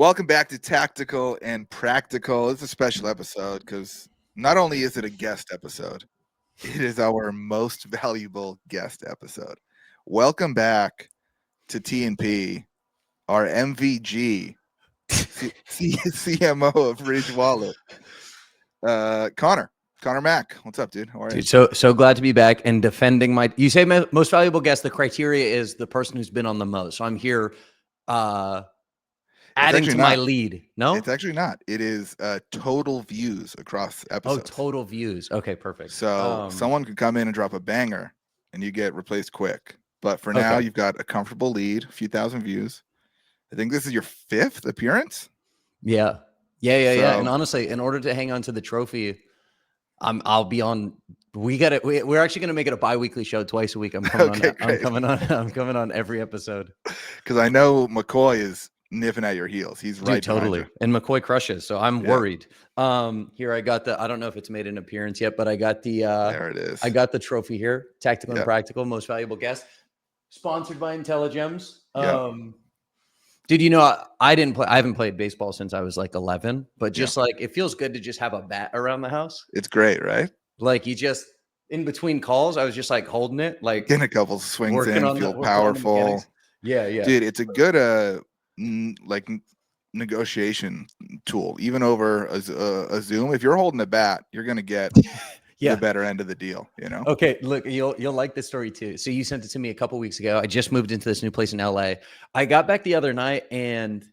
Welcome back to Tactical and Practical. It's a special episode because not only is it a guest episode, it is our most valuable guest episode. Welcome back to T&P, our MVG, CMO of Ridge Wallet. Connor Mack. What's up, dude? How are you? Dude, so glad to be back and defending my. You say most valuable guest. The criteria is the person who's been on the most. So I'm here, adding to my lead. No, it's actually not. It is total views across episodes. Oh, total views. Okay, perfect. So someone could come in and drop a banger, and you get replaced quick. But for now, you've got a comfortable lead, a few thousand views. I think this is your 5th appearance. Yeah. And honestly, in order to hang on to the trophy, I'll be on. We're actually gonna make it a bi-weekly show twice a week. I'm coming on every episode. Because I know McCoy is nipping at your heels. He's right. Totally. And McCoy crushes. So I'm worried. Here I got I don't know if it's made an appearance yet, but I got the there it is. I got the trophy here. Tactical and Practical, most valuable guest. Sponsored by IntelliGems. Dude, I haven't played baseball since I was like 11, but just like it feels good to just have a bat around the house. It's great, right? Like you just in between calls, I was just like holding it, like getting a couple swings in, feel powerful. Yeah. Dude, it's a good like negotiation tool, even over a Zoom. If you're holding a bat, you're gonna get the better end of the deal, Okay, look, you'll like this story too. So you sent it to me a couple weeks ago. I just moved into this new place in LA. I got back the other night and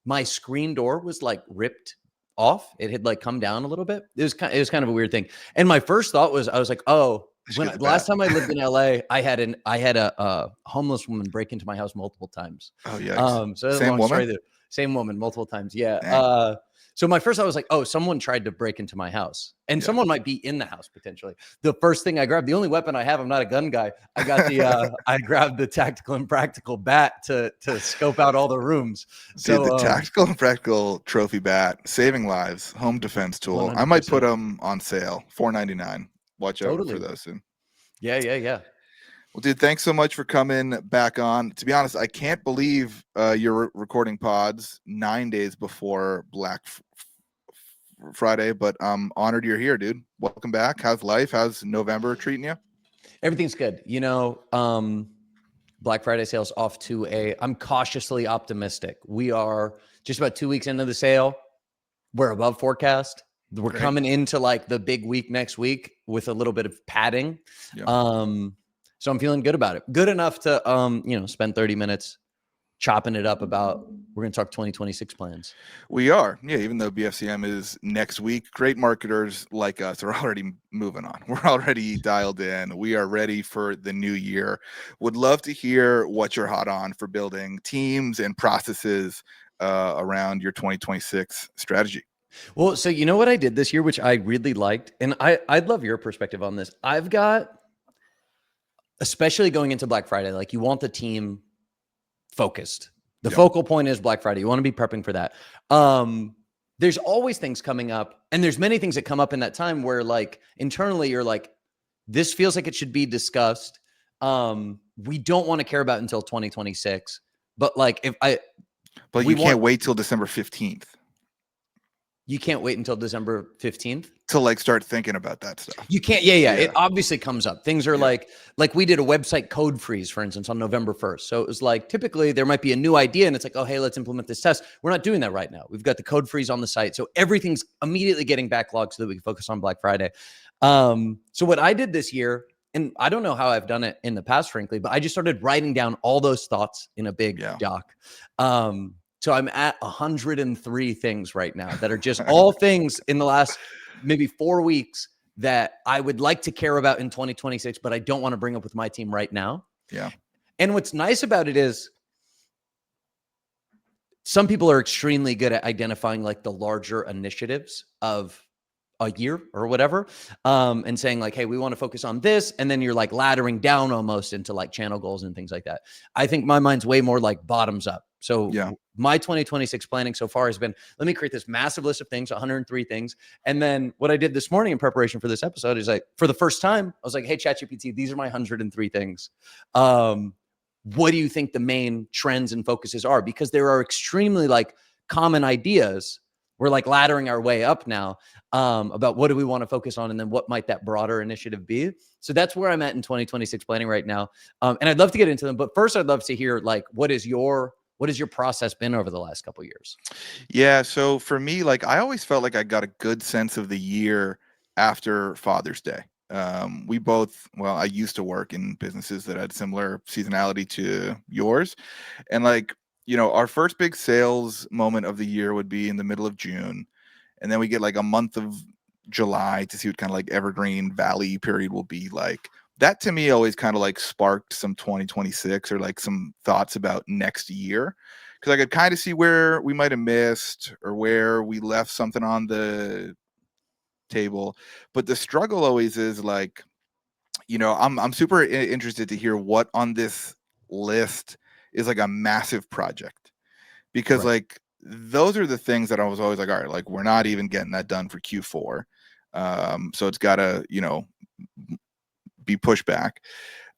my screen door was like ripped off. It had like come down a little bit. It was kind of a weird thing. And my first thought was, I was like, oh, last time I lived in LA, I had a homeless woman break into my house multiple times. Oh yeah. So same woman multiple times. Yeah. So my first thought was like, oh, someone tried to break into my house, and someone might be in the house potentially. The first thing I grabbed, the only weapon I have, I'm not a gun guy. I got I grabbed the Tactical and Practical bat to scope out all the rooms. Dude, the Tactical and Practical trophy bat, saving lives, home defense tool. 100%. I might put them on sale, $4.99. Watch out for those soon. Yeah. Well, dude, thanks so much for coming back on. To be honest, I can't believe you're recording pods 9 days before Black Friday, but I'm honored you're here, dude. Welcome back. How's life? How's November treating you? Everything's good. Black Friday sales off to I'm cautiously optimistic. We are just about 2 weeks into the sale. We're above forecast. We're coming into like the big week next week with a little bit of padding. So I'm feeling good about it. Good enough to, spend 30 minutes chopping it up about, we're going to talk 2026 plans. We are. Yeah. Even though BFCM is next week, great marketers like us are already moving on. We're already dialed in. We are ready for the new year. Would love to hear what you're hot on for building teams and processes around your 2026 strategy. Well, so you know what I did this year, which I really liked, and I'd love your perspective on this. I've got, especially going into Black Friday, like you want the team focused. The focal point is Black Friday. You want to be prepping for that. There's always things coming up, and there's many things that come up in that time where like internally you're like, this feels like it should be discussed. We don't want to care about until 2026, but like but you can't wait till December 15th. You can't wait until December 15th to like start thinking about that stuff. You can't. Yeah. It obviously comes up. Things are like we did a website code freeze, for instance, on November 1st. So it was like, typically there might be a new idea and it's like, oh, hey, let's implement this test. We're not doing that right now. We've got the code freeze on the site. So everything's immediately getting backlogged so that we can focus on Black Friday. So what I did this year, and I don't know how I've done it in the past, frankly, but I just started writing down all those thoughts in a big doc. So I'm at 103 things right now that are just all things in the last maybe 4 weeks that I would like to care about in 2026, but I don't want to bring up with my team right now. Yeah. And what's nice about it is some people are extremely good at identifying like the larger initiatives of a year or whatever, and saying like, hey, we want to focus on this. And then you're like laddering down almost into like channel goals and things like that. I think my mind's way more like bottoms up. So my 2026 planning so far has been, let me create this massive list of things, 103 things. And then what I did this morning in preparation for this episode is like, for the first time, I was like, hey, ChatGPT, these are my 103 things. What do you think the main trends and focuses are? Because there are extremely like common ideas. We're like laddering our way up now about what do we want to focus on, and then what might that broader initiative be. So that's where I'm at in 2026 planning right now. And I'd love to get into them, but first I'd love to hear like what has your process been over the last couple of years? Yeah, so for me, like I always felt like I got a good sense of the year after Father's Day. We both, well, I used to work in businesses that had similar seasonality to yours. And like, our first big sales moment of the year would be in the middle of June. And then we get like a month of July to see what kind of like evergreen valley period will be like. That to me always kind of like sparked some 2026 or like some thoughts about next year, because I could kind of see where we might have missed or where we left something on the table. But the struggle always is like, I'm super interested to hear what on this list is like a massive project, because Right. like those are the things that I was always like, all right, like we're not even getting that done for Q4. So it's gotta, be pushed back.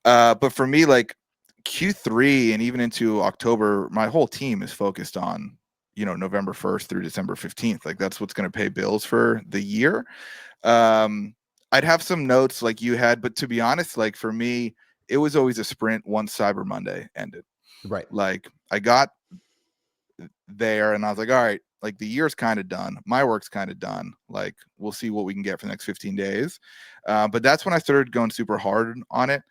But for me, like Q3 and even into October, my whole team is focused on, November 1st through December 15th. Like that's what's going to pay bills for the year. I'd have some notes like you had, but to be honest, like for me, it was always a sprint once Cyber Monday ended. Right. Like I got there and I was like, all right, like the year's kind of done. My work's kind of done. Like we'll see what we can get for the next 15 days. But that's when I started going super hard on it,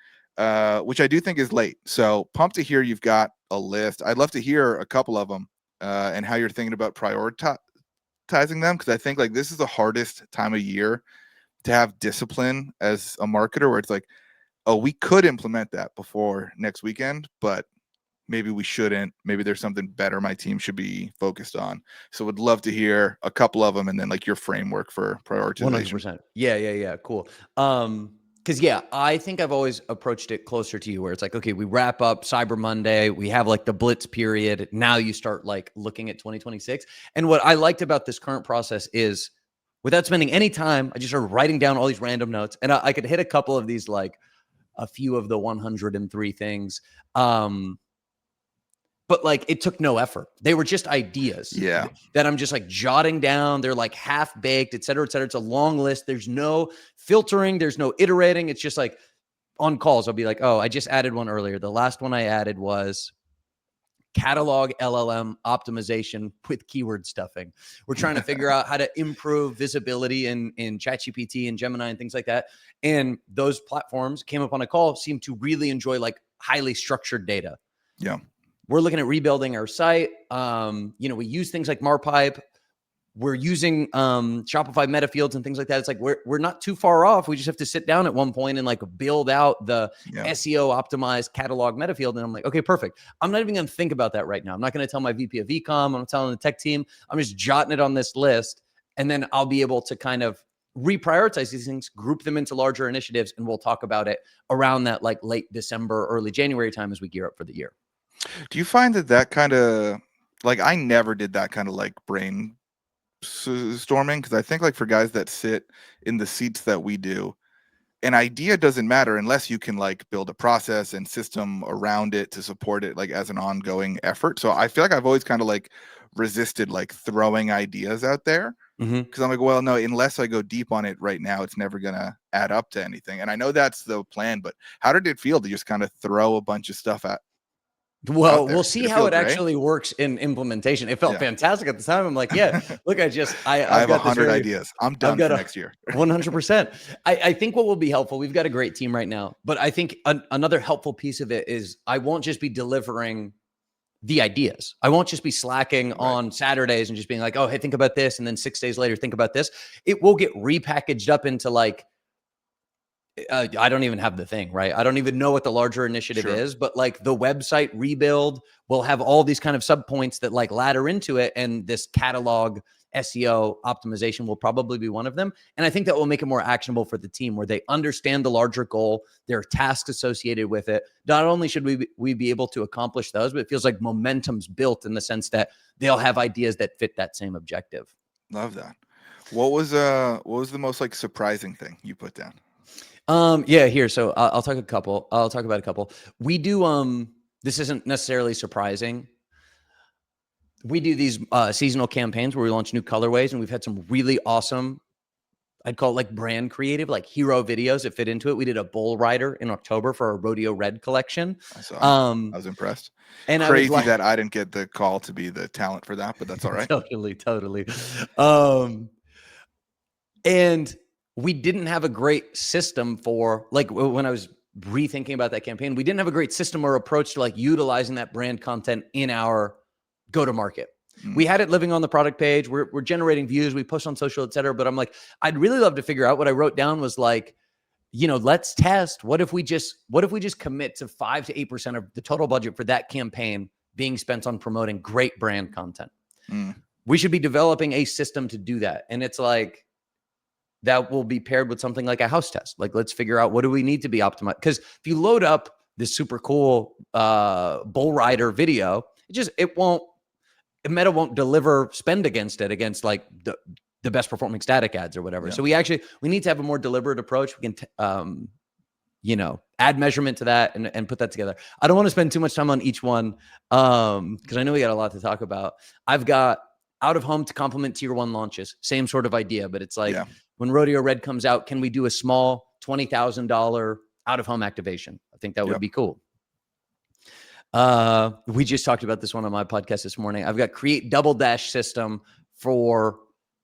which I do think is late. So pumped to hear you've got a list. I'd love to hear a couple of them and how you're thinking about prioritizing them. Cause I think like this is the hardest time of year to have discipline as a marketer, where it's like, oh, we could implement that before next weekend, but maybe we shouldn't. Maybe there's something better my team should be focused on. So would love to hear a couple of them and then like your framework for prioritization. 100%. Yeah. Cool. Because I think I've always approached it closer to you, where it's like, okay, we wrap up Cyber Monday, we have like the blitz period. Now you start like looking at 2026. And what I liked about this current process is, without spending any time, I just started writing down all these random notes, and I could hit a couple of these, like a few of the 103 things. But like it took no effort. They were just ideas Yeah. that I'm just like jotting down. They're like half baked, et cetera, et cetera. It's a long list. There's no filtering. There's no iterating. It's just like on calls, I'll be like, oh, I just added one earlier. The last one I added was catalog LLM optimization with keyword stuffing. We're trying to figure out how to improve visibility in ChatGPT and Gemini and things like that. And those platforms came up on a call, seem to really enjoy like highly structured data. Yeah. We're looking at rebuilding our site. We use things like Marpipe. We're using Shopify meta fields and things like that. It's like we're not too far off. We just have to sit down at one point and like build out the SEO optimized catalog meta field. And I'm like, okay, perfect. I'm not even going to think about that right now. I'm not going to tell my VP of ecom. I'm not telling the tech team. I'm just jotting it on this list, and then I'll be able to kind of reprioritize these things, group them into larger initiatives, and we'll talk about it around that like late December, early January time as we gear up for the year. Do you find that kind of like I never did that kind of like brain storming, because I think like for guys that sit in the seats that we do, an idea doesn't matter unless you can like build a process and system around it to support it like as an ongoing effort. So I feel like I've always kind of like resisted like throwing ideas out there, because I'm like, well, no, unless I go deep on it right now, it's never gonna add up to anything. And I know that's the plan, but how did it feel to just kind of throw a bunch of stuff out Well, there? we'll Did see it how feel it great? actually works in implementation. It felt Yeah. fantastic at the time. I'm like, yeah, look, I I've have got this 100 very, ideas. I'm I've done got for a next year. 100%. I think what will be helpful, we've got a great team right now, but I think another helpful piece of it is I won't just be delivering the ideas. I won't just be slacking Right. on Saturdays and just being like, oh, hey, think about this. And then 6 days later, think about this. It will get repackaged up into like, I don't even have the thing, right? I don't even know what the larger initiative Sure. is, but like the website rebuild will have all these kind of sub points that like ladder into it. And this catalog SEO optimization will probably be one of them. And I think that will make it more actionable for the team, where they understand the larger goal, there are tasks associated with it. Not only should we be able to accomplish those, but it feels like momentum's built in the sense that they'll have ideas that fit that same objective. Love that. What was the most like surprising thing you put down? Here. So I'll talk about a couple. We do, this isn't necessarily surprising. we do these seasonal campaigns where we launch new colorways, and we've had some really awesome, I'd call it like brand creative, like hero videos that fit into it. We did a bull rider in October for our Rodeo Red collection. I saw. I was impressed. And I was Crazy like, that I didn't get the call to be the talent for that, but that's all right. totally. And we didn't have a great system for, like, when I was rethinking about that campaign, we didn't have a great system or approach to like utilizing that brand content in our go-to-market. We had it living on the product page. We're generating views. We push on social, et cetera. But I'm like, I'd really love to figure out. What I wrote down was like, let's test. What if we just commit to 5 to 8% of the total budget for that campaign being spent on promoting great brand content? We should be developing a system to do that. And it's like, that will be paired with something like a house test. Like, let's figure out, what do we need to be optimized? Because if you load up this super cool bull rider video, Meta won't deliver spend against like the best performing static ads or whatever. Yeah. So we need to have a more deliberate approach. We can, add measurement to that and put that together. I don't want to spend too much time on each one because I know we got a lot to talk about. I've got out of home to complement tier 1 launches. Same sort of idea, but it's like when Rodeo Red comes out, can we do a small $20,000 out of home activation? I think that would be cool. We just talked about this one on my podcast this morning. I've got create double dash system for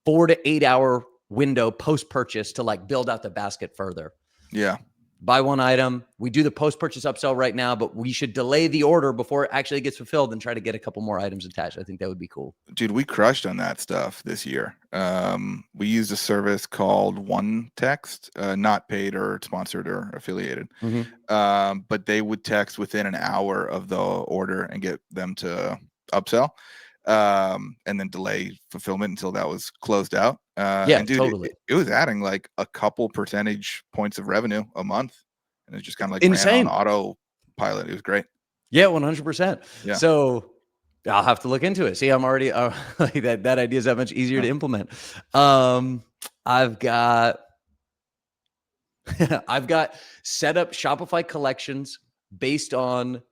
4 to 8 hour window post-purchase to like build out the basket further. Yeah. Buy one item. We do the post-purchase upsell right now, but we should delay the order before it actually gets fulfilled and try to get a couple more items attached. I think that would be cool. Dude, we crushed on that stuff this year. We used a service called One Text, not paid or sponsored or affiliated. But they would text within an hour of the order and get them to upsell, and then delay fulfillment until that was closed out. And dude, totally. It was adding like a couple percentage points of revenue a month. And it just kind of like insane. ran on autopilot. It was great. Yeah, 100%. Yeah. So I'll have to look into it. See, I'm already like that idea is that much easier to implement. I've got set up Shopify collections based on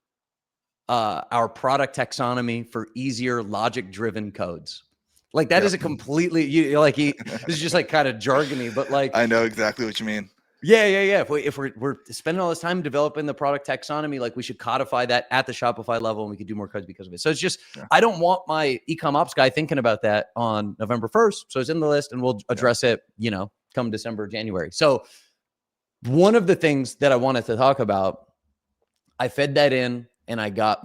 our product taxonomy for easier logic-driven codes. Like that is a completely this is just like kind of jargony, but like I know exactly what you mean. Yeah. If we're spending all this time developing the product taxonomy, like we should codify that at the Shopify level, and we could do more codes because of it. So it's just I don't want my e-com ops guy thinking about that on November 1st. So it's in the list, and we'll address it, come December, January. So one of the things that I wanted to talk about, I fed that in, and I got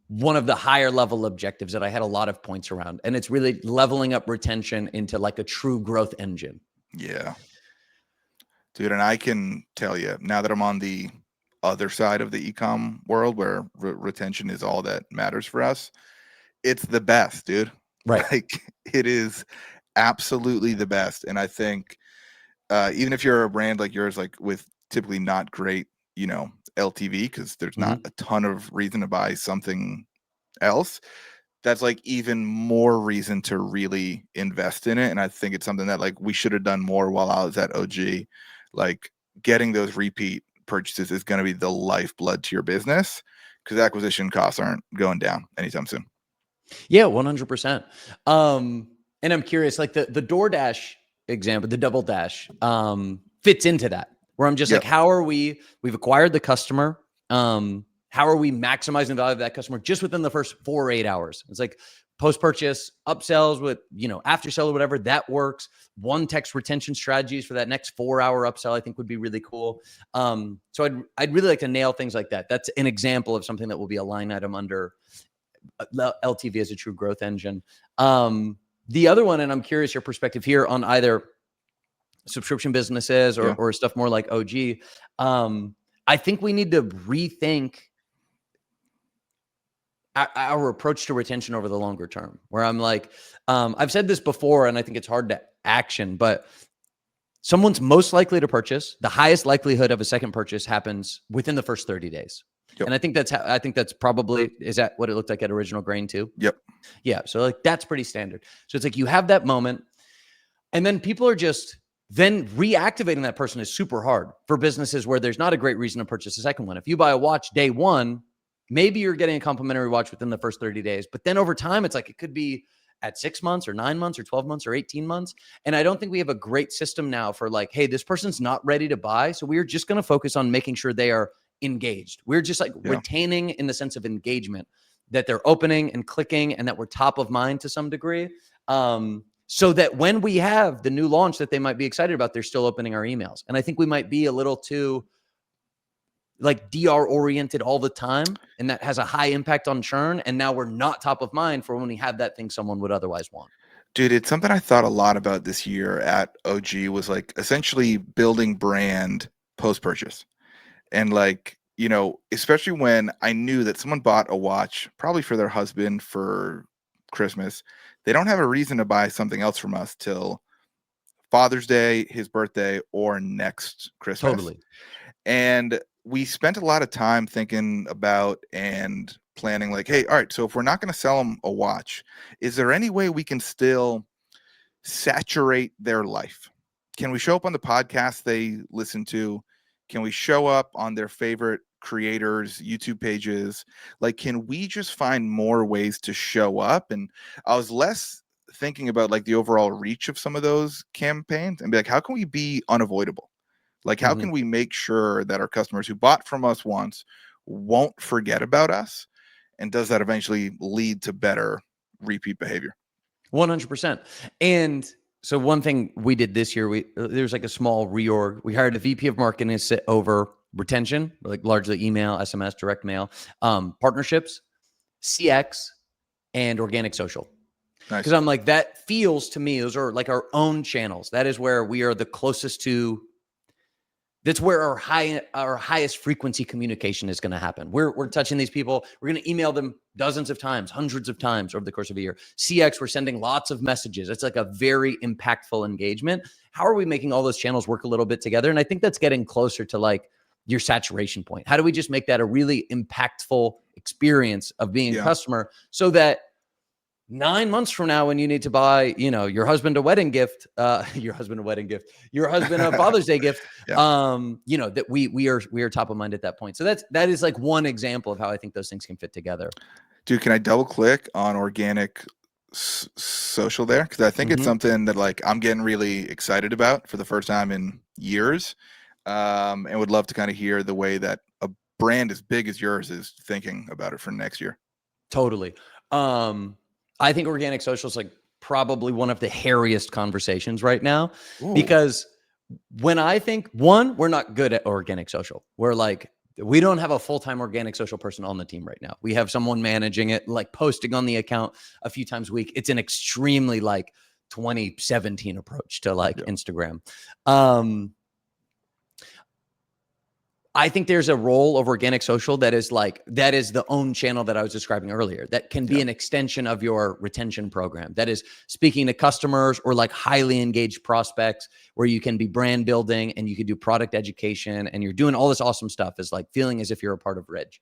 one of the higher level objectives that I had a lot of points around, and it's really leveling up retention into like a true growth engine. Yeah, dude. And I can tell you now that I'm on the other side of the e-com world where retention is all that matters for us. It's the best, dude. Right. Like it is absolutely the best. And I think even if you're a brand like yours, like with typically not great, LTV, because there's not a ton of reason to buy something else, that's like even more reason to really invest in it. And I think it's something that like we should have done more while I was at OG. Like getting those repeat purchases is going to be the lifeblood to your business, because acquisition costs aren't going down anytime soon. Yeah, 100%. And I'm curious, like the DoorDash example, the double dash fits into that, where I'm just like, we've acquired the customer. How are we maximizing the value of that customer just within the first 4 or 8 hours? It's like post-purchase upsells with, after sell or whatever, that works. One text retention strategies for that next 4-hour upsell, I think would be really cool. So I'd really like to nail things like that. That's an example of something that will be a line item under LTV as a true growth engine. The other one, and I'm curious your perspective here on either subscription businesses or stuff more like OG. I think we need to rethink our approach to retention over the longer term, where I'm like, I've said this before, and I think it's hard to action, but someone's most likely to purchase, the highest likelihood of a second purchase happens within the first 30 days. Yep. And I think that's probably, is that what it looked like at Original Grain too? Yep. Yeah. So like, that's pretty standard. So it's like, you have that moment, and then people are just, then reactivating that person is super hard for businesses where there's not a great reason to purchase a second one. If you buy a watch day one, maybe you're getting a complimentary watch within the first 30 days, but then over time, it's like it could be at 6 months or 9 months or 12 months or 18 months. And I don't think we have a great system now for like, hey, this person's not ready to buy. So we're just going to focus on making sure they are engaged. We're just like retaining in the sense of engagement, that they're opening and clicking and that we're top of mind to some degree. So that when we have the new launch that they might be excited about, they're still opening our emails. And I think we might be a little too like DR oriented all the time. And that has a high impact on churn. And now we're not top of mind for when we have that thing someone would otherwise want. Dude, it's something I thought a lot about this year at OG was like essentially building brand post-purchase. And like, you know, especially when I knew that someone bought a watch probably for their husband for Christmas, they don't have a reason to buy something else from us till Father's Day, his birthday, or next Christmas. Totally. And we spent a lot of time thinking about and planning like, hey, all right, so if we're not going to sell them a watch, is there any way we can still saturate their life? Can we show up on the podcast they listen to? Can we show up on their favorite creators' YouTube pages? Like, can we just find more ways to show up? And I was less thinking about like the overall reach of some of those campaigns and be like, how can we be unavoidable? Like, how can we make sure that our customers who bought from us once won't forget about us? And does that eventually lead to better repeat behavior? 100%. And so one thing we did this year, there's like a small reorg. We hired a VP of marketing to sit over retention, like largely email, SMS, direct mail, partnerships, CX, and organic social. Because I'm like, that feels to me, those are like our own channels. That is where we are the closest to. That's where our highest frequency communication is going to happen. We're touching these people. We're going to email them dozens of times, hundreds of times over the course of a year. CX, we're sending lots of messages. It's like a very impactful engagement. How are we making all those channels work a little bit together? And I think that's getting closer to like your saturation point. How do we just make that a really impactful experience of being a customer so that 9 months from now, when you need to buy, you know, your husband a wedding gift, your husband a Father's Day gift, you know, that we are top of mind at that point. So that is like one example of how I think those things can fit together. Dude, can I double click on organic social there? Because I think it's something that like I'm getting really excited about for the first time in years, and would love to kind of hear the way that a brand as big as yours is thinking about it for next year. Totally. I think organic social is like probably one of the hairiest conversations right now. Because when I think, one, we're not good at organic social. We're like, we don't have a full-time organic social person on the team right now. We have someone managing it, like posting on the account a few times a week. It's an extremely like 2017 approach to like Instagram. I think there's a role of organic social that is the own channel that I was describing earlier, that can be an extension of your retention program. That is speaking to customers or like highly engaged prospects, where you can be brand building and you can do product education and you're doing all this awesome stuff, is like feeling as if you're a part of Ridge.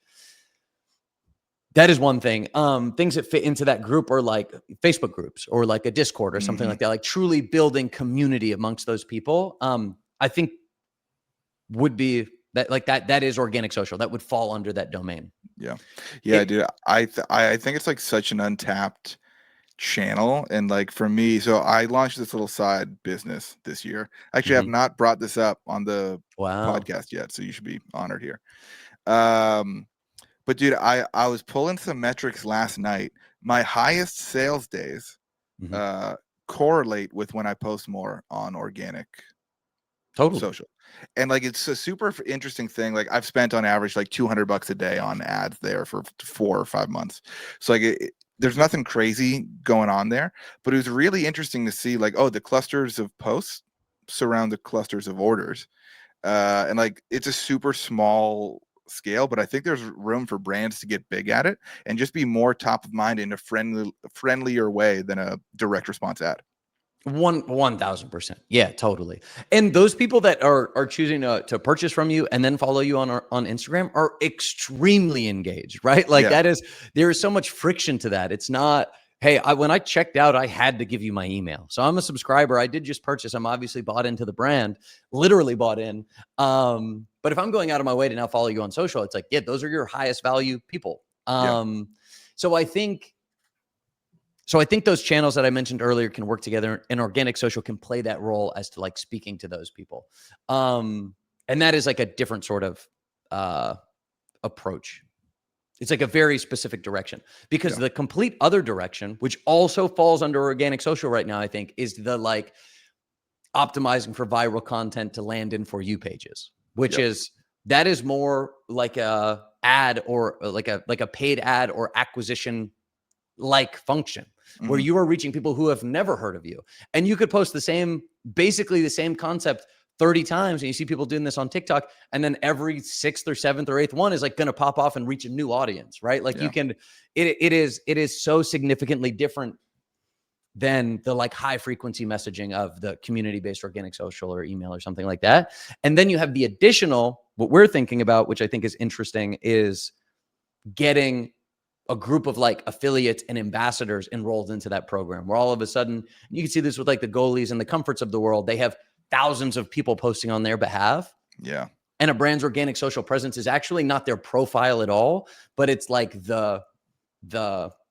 That is one thing. Things that fit into that group are like Facebook groups or like a Discord or something like that, like truly building community amongst those people. I think would be that is organic social. That would fall under that domain. Dude. I think it's like such an untapped channel. And like for me, so I launched this little side business this year. Actually, I have not brought this up on the podcast yet, so you should be honored here. But dude, I was pulling some metrics last night. My highest sales days correlate with when I post more on organic social. And like, it's a super interesting thing. Like, I've spent on average like $200 a day on ads there for 4 or 5 months. So like, there's nothing crazy going on there, but it was really interesting to see like, oh, the clusters of posts surround the clusters of orders. And like, it's a super small scale, but I think there's room for brands to get big at it and just be more top of mind in a friendlier way than a direct response ad. 1,000%. Yeah, totally. And those people that are choosing to purchase from you and then follow you on Instagram are extremely engaged, right? Like there is so much friction to that. It's not, Hey, when I checked out, I had to give you my email. So I'm a subscriber. I did just purchase. I'm obviously bought into the brand, literally bought in. But if I'm going out of my way to now follow you on social, it's like, yeah, those are your highest value people. Yeah. So I think those channels that I mentioned earlier can work together, and organic social can play that role as to like speaking to those people. And that is like a different sort of approach. It's like a very specific direction, because the complete other direction, which also falls under organic social right now, I think, is the like optimizing for viral content to land in For You pages, which that is more like a ad, or like a paid ad or acquisition like function, where you are reaching people who have never heard of you. And you could post basically the same concept 30 times, and you see people doing this on TikTok, and then every 6th or 7th or 8th one is like going to pop off and reach a new audience, right? Like you can, it is so significantly different than the like high frequency messaging of the community-based organic social or email or something like that. And then you have the additional, what we're thinking about, which I think is interesting, is getting a group of like affiliates and ambassadors enrolled into that program, where all of a sudden, you can see this with like the goalies and the comforts of the world, they have thousands of people posting on their behalf. Yeah. And a brand's organic social presence is actually not their profile at all, but it's like the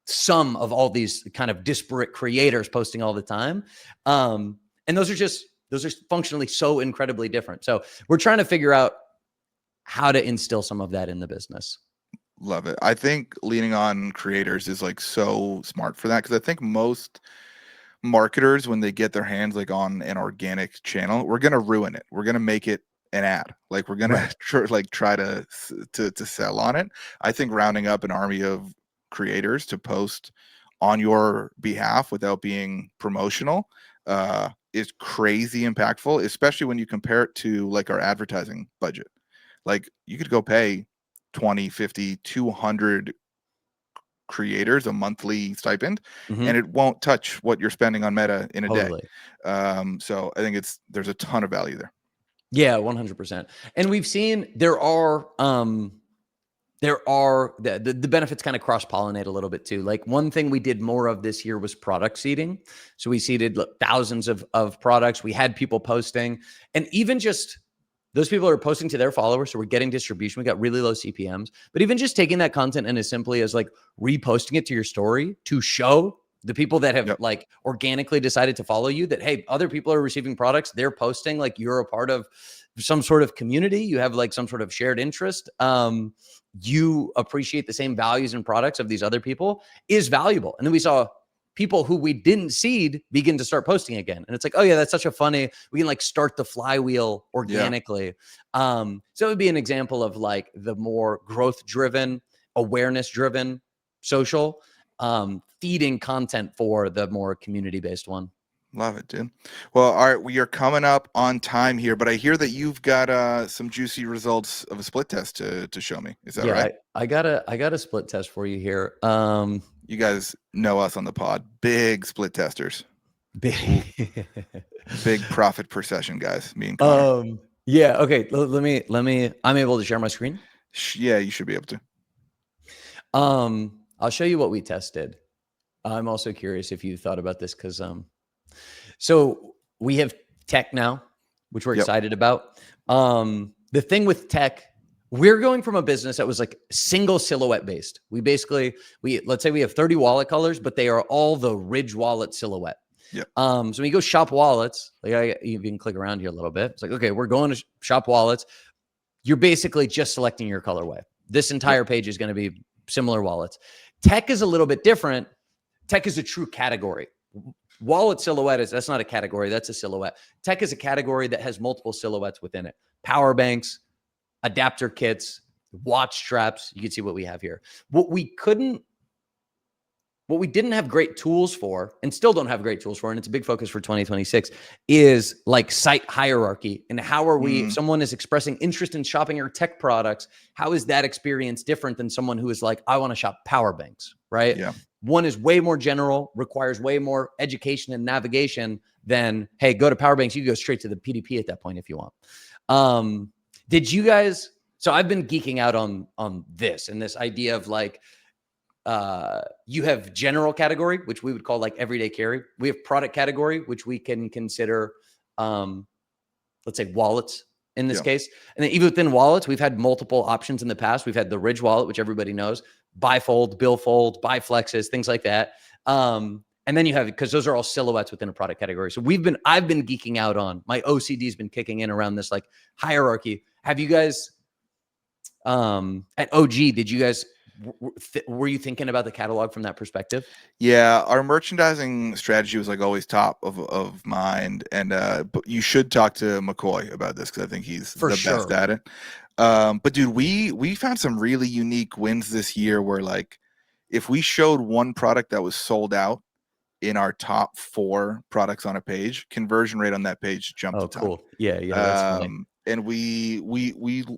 sum of all these kind of disparate creators posting all the time. And those are functionally so incredibly different. So we're trying to figure out how to instill some of that in the business. Love it. I think leaning on creators is like so smart for that, because I think most marketers, when they get their hands like on an organic channel, we're gonna ruin it. We're gonna make it an ad. Like we're gonna try to sell on it. I think rounding up an army of creators to post on your behalf without being promotional is crazy impactful, especially when you compare it to like our advertising budget. Like you could go pay 20, 50, 200 creators a monthly stipend, and it won't touch what you're spending on Meta in a day. So I think there's a ton of value there. Yeah, 100%. And we've seen there are the benefits kind of cross-pollinate a little bit too. Like one thing we did more of this year was product seeding. So we seeded thousands of products. We had people posting, and even just those people are posting to their followers. So we're getting distribution. We got really low CPMs, but even just taking that content and as simply as like reposting it to your story to show the people that have like organically decided to follow you that, hey, other people are receiving products. They're posting, like you're a part of some sort of community. You have like some sort of shared interest. You appreciate the same values and products of these other people is valuable. And then we saw people who we didn't seed begin to start posting again. And it's like, oh yeah, that's such a funny, we can like start the flywheel organically. So it would be an example of like the more growth driven, awareness driven social, feeding content for the more community-based one. Love it, dude. Well, all right, we are coming up on time here, but I hear that you've got some juicy results of a split test to show me. Is that right? I got a split test for you here. You guys know us on the pod, big split testers, big profit per session guys. Me and Connor. Yeah. Okay. Let me. I'm able to share my screen. Yeah, you should be able to. I'll show you what we tested. I'm also curious if you thought about this, because so we have tech now, which we're excited about. The thing with tech, we're going from a business that was like single silhouette based. Let's say we have 30 wallet colors, but they are all the Ridge wallet silhouette. So when you go shop wallets, like you can click around here a little bit. It's like, okay, we're going to shop wallets. You're basically just selecting your colorway. This entire page is going to be similar wallets. Tech is a little bit different. Tech is a true category. Wallet silhouette that's not a category. That's a silhouette. Tech is a category that has multiple silhouettes within it. Power banks, adapter kits, watch straps. You can see what we have here. What we didn't have great tools for, and still don't have great tools for, and it's a big focus for 2026, is like site hierarchy. And how are we, if someone is expressing interest in shopping our tech products, how is that experience different than someone who is like, I want to shop power banks, right? Yeah. One is way more general, requires way more education and navigation than, hey, go to power banks. You can go straight to the PDP at that point if you want. Did you guys, so I've been geeking out on this and this idea of like, you have general category, which we would call like everyday carry. We have product category, which we can consider, let's say wallets in this case. And then even within wallets, we've had multiple options in the past. We've had the Ridge wallet, which everybody knows, bifold, billfold, biflexes, things like that. And then you have, because those are all silhouettes within a product category. So I've been geeking out on, my OCD has been kicking in around this like hierarchy. Have you guys, at OG, did you guys, were you thinking about the catalog from that perspective? Yeah, our merchandising strategy was like always top of mind, and but you should talk to McCoy about this because I think he's the best at it. But dude, we found some really unique wins this year where like if we showed one product that was sold out in our top 4 products on a page, conversion rate on that page jumped a ton. Cool. Yeah, that's funny. And we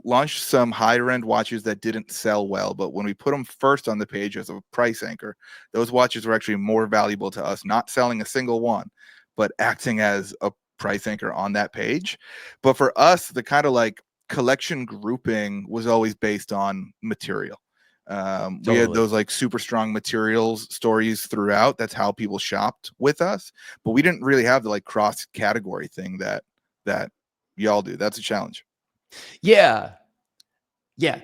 launched some higher end watches that didn't sell well, but when we put them first on the page as a price anchor, those watches were actually more valuable to us, not selling a single one, but acting as a price anchor on that page. But for us, the kind of like collection grouping was always based on material. We had those like super strong materials stories throughout. That's how people shopped with us, but we didn't really have the like cross category thing that y'all do. That's a challenge. Yeah,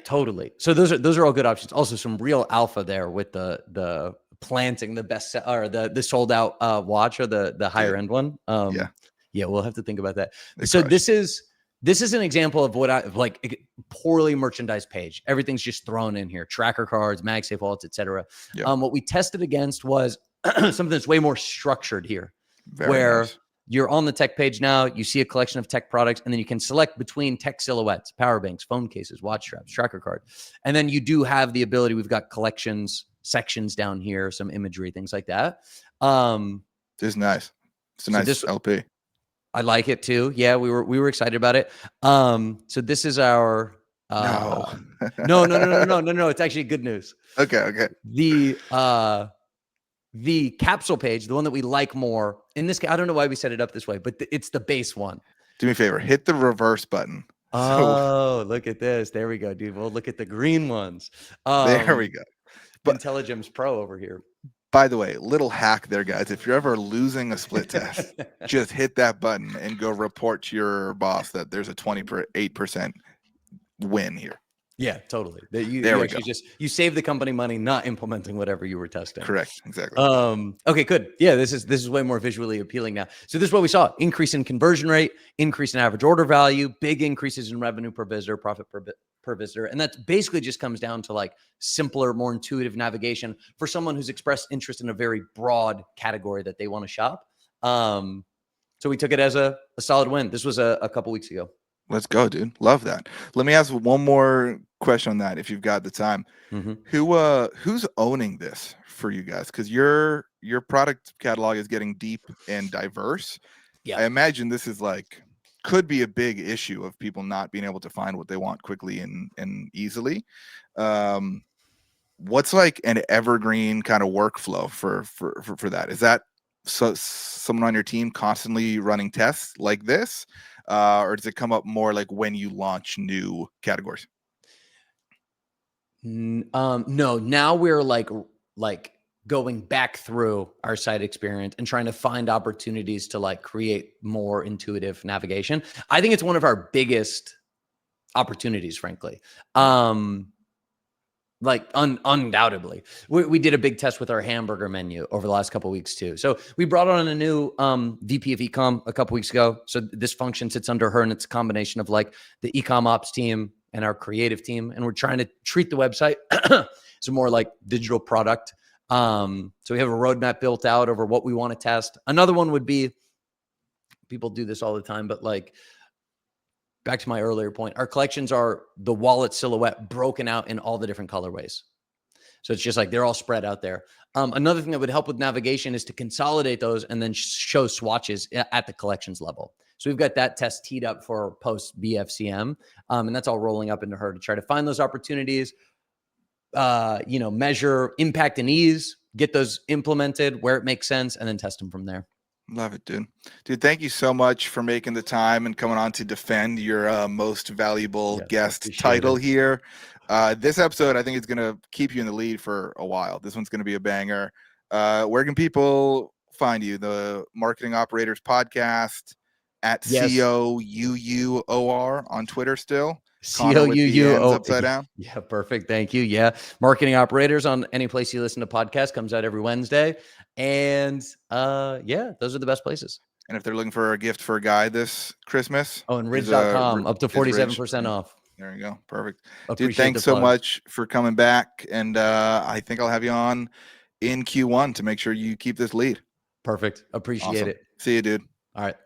totally. So those are all good options. Also some real alpha there with the planting the best or the sold out watch or the higher end one. Yeah, we'll have to think about that. So this is an example of what I like, poorly merchandised page. Everything's just thrown in here, tracker cards, MagSafe wallets, etc. What we tested against was something that's way more structured here, where you're on the tech page now, you see a collection of tech products, and then you can select between tech silhouettes, power banks, phone cases, watch straps, tracker card. And then you do have the ability, we've got collections, sections down here, some imagery, things like that. This is nice. It's a nice LP. I like it too. Yeah, we were excited about it. So this is our no. It's actually good news. Okay. The capsule page, the one that we like more in this case, I don't know why we set it up this way, but it's the base one. Do me a favor, hit the reverse button. Look at this. There we go, dude. We'll look at the green ones. There we go. But IntelliGems Pro over here. By the way, little hack there, guys. If you're ever losing a split test, just hit that button and go report to your boss that there's a 28% win here. Yeah, totally. You save the company money not implementing whatever you were testing. Correct. Exactly. Okay, good. Yeah, this is way more visually appealing now. So this is what we saw: increase in conversion rate, increase in average order value, big increases in revenue per visitor, profit per visitor. And that basically just comes down to like simpler, more intuitive navigation for someone who's expressed interest in a very broad category that they want to shop. So we took it as a solid win. This was a couple weeks ago. Let's go, dude. Love that. Let me ask one more question on that, if you've got the time. Who's owning this for you guys? Because your product catalog is getting deep and diverse. Yeah, I imagine this is like could be a big issue of people not being able to find what they want quickly and easily. What's like an evergreen kind of workflow for that? Is that someone on your team constantly running tests like this? Or does it come up more like when you launch new categories? No, now we're like going back through our site experience and trying to find opportunities to like create more intuitive navigation. I think it's one of our biggest opportunities, frankly. Undoubtedly, we did a big test with our hamburger menu over the last couple of weeks too. So we brought on a new VP of ecom a couple weeks ago. So this function sits under her, and it's a combination of like the ecom ops team and our creative team, and we're trying to treat the website as a more like digital product. So we have a roadmap built out over what we want to test. Another one would be, people do this all the time, but like, back to my earlier point, our collections are the wallet silhouette broken out in all the different colorways. So it's just like they're all spread out there. Another thing that would help with navigation is to consolidate those and then show swatches at the collections level. So we've got that test teed up for post BFCM, and that's all rolling up into her to try to find those opportunities, measure impact and ease, get those implemented where it makes sense, and then test them from there. Love it, dude. Dude, thank you so much for making the time and coming on to defend your most valuable guest title here. This episode, I think, is going to keep you in the lead for a while. This one's going to be a banger. Where can people find you? The Marketing Operators Podcast at Yes. COUUOR on Twitter still. Connor with the COUUO. N's upside down. Yeah, perfect. Thank you. Yeah. Marketing Operators on any place you listen to podcasts, comes out every Wednesday. And yeah, those are the best places. And if they're looking for a gift for a guy this Christmas, and ridge.com, up to 47% off. There you go. Perfect. Appreciate Dude, thanks the so plug. much for coming back. And I think I'll have you on in Q1 to make sure you keep this lead. Perfect. Appreciate Awesome. it. See you, dude. All right.